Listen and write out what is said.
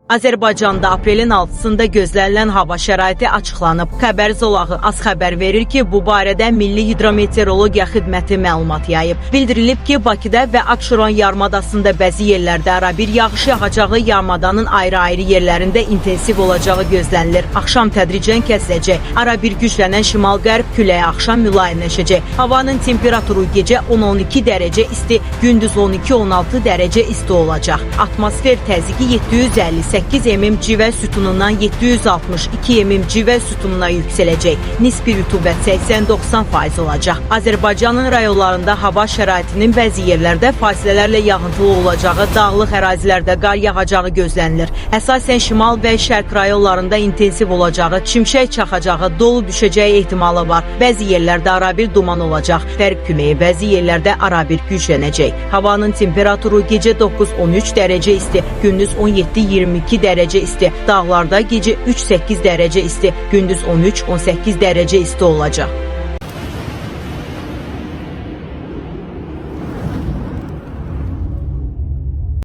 Azərbaycanda aprelin 6-sında gözlənilən hava şəraiti açıqlanıb. Xəbər zolağı az xəbər verir ki, bu barədə Milli Hidrometeorologiya Xidməti məlumat yayıb. Bildirilib ki, Bakıda və Abşeron yarımadasında bəzi yerlərdə arabir yağış yağacağı, yarımadanın ayrı-ayrı yerlərində intensiv olacağı gözlənilir. Axşam tədricən kəsiləcək. Arabir güclənən şimal-qərb küləyi axşam mülayimləşəcək. Havanın temperaturu gecə 10-12 dərəcə isti, gündüz 12-16 dərəcə isti olacaq. Atmosfer təzyiqi 758 mm civə sütunundan 762 mm civə sütununa yüksələcək. Nisbi rütubət 80-90% olacaq. Azərbaycanın rayonlarında hava şəraitinin bəzi yerlərdə fasilələrlə yağıntılı olacağı, dağlıq ərazilərdə qar yağacağı gözlənilir. Əsasən şimal və şərq rayonlarında intensiv olacağı, çimşək çaxacağı, dolu düşəcəyi ehtimalı var. Bəzi yerlərdə arabir duman olacaq. Qərb küləyi bəzi yerlərdə arabir güclənəcək. Havanın temperaturu gecə 9-13 dərəcə isti, gündüz 17-22 dərəcə isti. Dağlarda gecə 3-8 dərəcə isti, gündüz 13-18 dərəcə isti olacaq.